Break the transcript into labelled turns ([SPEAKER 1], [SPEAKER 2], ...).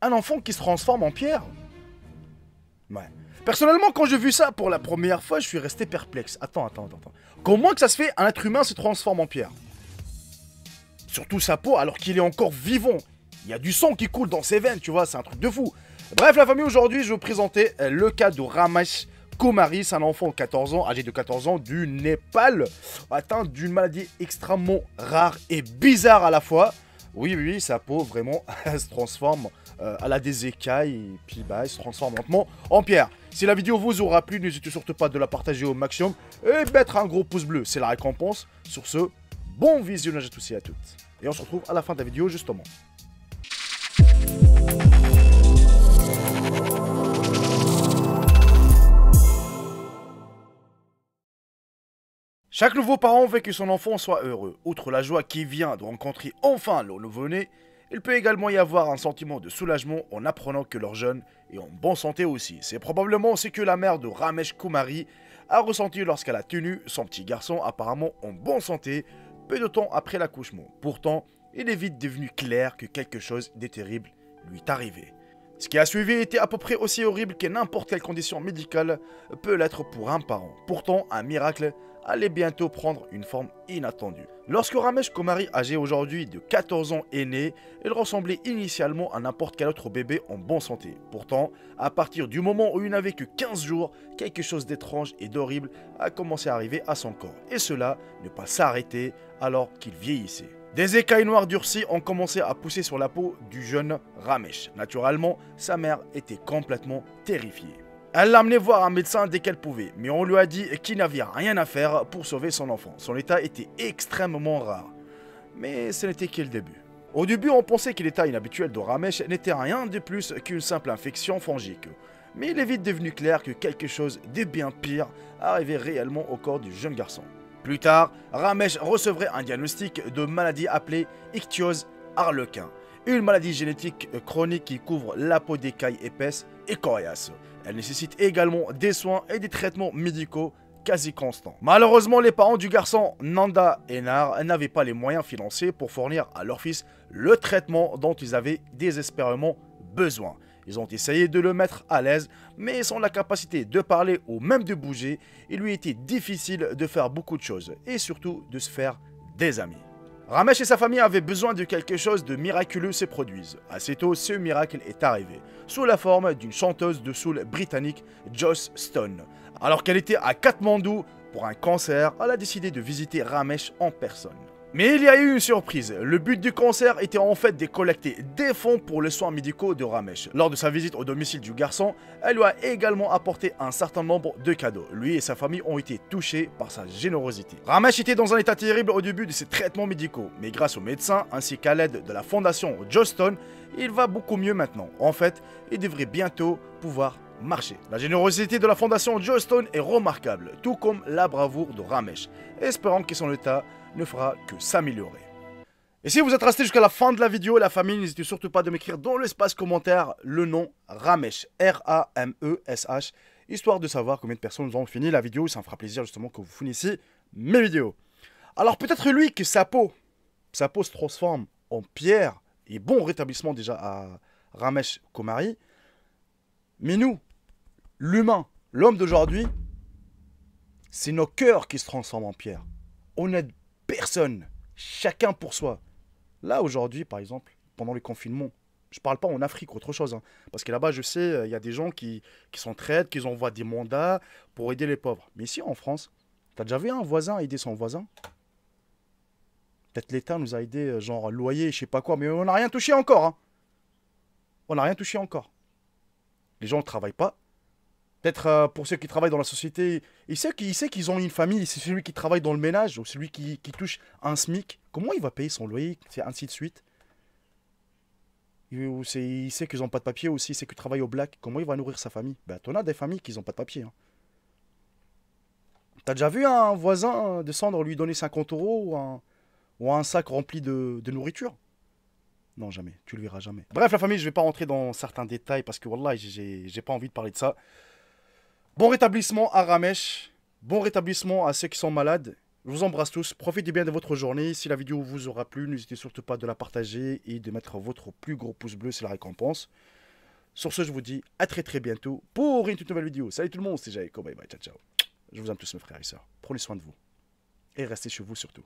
[SPEAKER 1] Un enfant qui se transforme en pierre? Ouais. Personnellement, quand j'ai vu ça pour la première fois, je suis resté perplexe. Attends. Comment que ça se fait un être humain se transforme en pierre? Surtout sa peau alors qu'il est encore vivant. Il y a du sang qui coule dans ses veines, tu vois, c'est un truc de fou. Bref, la famille, aujourd'hui, je vais vous présenter le cas de Ramesh Kumari. C'est un enfant de 14 ans, âgé de 14 ans, du Népal, atteint d'une maladie extrêmement rare et bizarre à la fois. Oui, sa peau, vraiment, elle se transforme, elle a des écailles, et puis bah, elle se transforme lentement en pierre. Si la vidéo vous aura plu, n'hésitez surtout pas de la partager au maximum et mettre un gros pouce bleu, c'est la récompense. Sur ce, bon visionnage à tous et à toutes. Et on se retrouve à la fin de la vidéo, justement. Chaque nouveau parent veut que son enfant soit heureux. Outre la joie qui vient de rencontrer enfin leur nouveau-né, il peut également y avoir un sentiment de soulagement en apprenant que leur jeune est en bonne santé aussi. C'est probablement ce que la mère de Ramesh Kumari a ressenti lorsqu'elle a tenu son petit garçon apparemment en bonne santé peu de temps après l'accouchement. Pourtant, il est vite devenu clair que quelque chose de terrible lui est arrivé. Ce qui a suivi était à peu près aussi horrible que n'importe quelle condition médicale peut l'être pour un parent. Pourtant, un miracle allait bientôt prendre une forme inattendue. Lorsque Ramesh Kumari, âgé aujourd'hui de 14 ans, est né, il ressemblait initialement à n'importe quel autre bébé en bonne santé. Pourtant, à partir du moment où il n'avait que 15 jours, quelque chose d'étrange et d'horrible a commencé à arriver à son corps. Et cela ne pas s'arrêter alors qu'il vieillissait. Des écailles noires durcies ont commencé à pousser sur la peau du jeune Ramesh. Naturellement, sa mère était complètement terrifiée. Elle l'a amené voir un médecin dès qu'elle pouvait, mais on lui a dit qu'il n'avait rien à faire pour sauver son enfant. Son état était extrêmement rare. Mais ce n'était que le début. Au début, on pensait que l'état inhabituel de Ramesh n'était rien de plus qu'une simple infection fongique. Mais il est vite devenu clair que quelque chose de bien pire arrivait réellement au corps du jeune garçon. Plus tard, Ramesh recevrait un diagnostic de maladie appelée ichthyose harlequin, une maladie génétique chronique qui couvre la peau d'écailles épaisses et coriaces. Elle nécessite également des soins et des traitements médicaux quasi constants. Malheureusement, les parents du garçon Nanda et Nar n'avaient pas les moyens financiers pour fournir à leur fils le traitement dont ils avaient désespérément besoin. Ils ont essayé de le mettre à l'aise, mais sans la capacité de parler ou même de bouger, il lui était difficile de faire beaucoup de choses, et surtout de se faire des amis. Ramesh et sa famille avaient besoin de quelque chose de miraculeux se produise. Assez tôt, ce miracle est arrivé, sous la forme d'une chanteuse de soul britannique, Joss Stone. Alors qu'elle était à Katmandou pour un concert, elle a décidé de visiter Ramesh en personne. Mais il y a eu une surprise. Le but du concert était en fait de collecter des fonds pour les soins médicaux de Ramesh. Lors de sa visite au domicile du garçon, elle lui a également apporté un certain nombre de cadeaux. Lui et sa famille ont été touchés par sa générosité. Ramesh était dans un état terrible au début de ses traitements médicaux, mais grâce aux médecins ainsi qu'à l'aide de la fondation Joston, il va beaucoup mieux maintenant. En fait, il devrait bientôt pouvoir marcher. La générosité de la fondation Joston est remarquable, tout comme la bravoure de Ramesh, espérant que son état ne fera que s'améliorer. Et si vous êtes resté jusqu'à la fin de la vidéo, la famille, n'hésitez surtout pas de m'écrire dans l'espace commentaire le nom Ramesh, R-A-M-E-S-H, histoire de savoir combien de personnes ont fini la vidéo. Ça me fera plaisir justement que vous finissiez mes vidéos. Alors peut-être lui que sa peau se transforme en pierre, et bon rétablissement déjà à Ramesh Kumari. Mais nous, l'humain, l'homme d'aujourd'hui, c'est nos cœurs qui se transforment en pierre. On n'aide personne, chacun pour soi. Là, aujourd'hui, par exemple, pendant le confinement, je parle pas en Afrique, autre chose. Hein, parce que là-bas, je sais, il y a des gens qui s'entraident, qui envoient des mandats pour aider les pauvres. Mais ici, en France, tu as déjà vu un voisin aider son voisin? Peut-être l'État nous a aidé, genre loyer, je sais pas quoi, mais on n'a rien touché encore. Hein. On n'a rien touché encore. Les gens ne travaillent pas. Peut-être pour ceux qui travaillent dans la société, il sait qu'ils ont une famille, c'est celui qui travaille dans le ménage ou celui qui touche un SMIC. Comment il va payer son loyer? C'est ainsi de suite. Il sait qu'ils n'ont pas de papier aussi, il sait qu'ils travaillent au black. Comment il va nourrir sa famille? Ben, t'en as des familles qui n'ont pas de papier. Hein. T'as déjà vu un voisin descendre lui donner 50 € ou un sac rempli de nourriture? Non, jamais. Tu le verras jamais. Bref, la famille, je ne vais pas rentrer dans certains détails parce que, wallah, j'ai pas envie de parler de ça. Bon rétablissement à Ramesh. Bon rétablissement à ceux qui sont malades. Je vous embrasse tous. Profitez bien de votre journée. Si la vidéo vous aura plu, n'hésitez surtout pas de la partager et de mettre votre plus gros pouce bleu, c'est la récompense. Sur ce, je vous dis à très très bientôt pour une toute nouvelle vidéo. Salut tout le monde, c'est Jaïko, bye bye, ciao ciao. Je vous aime tous mes frères et sœurs. Prenez soin de vous. Et restez chez vous surtout.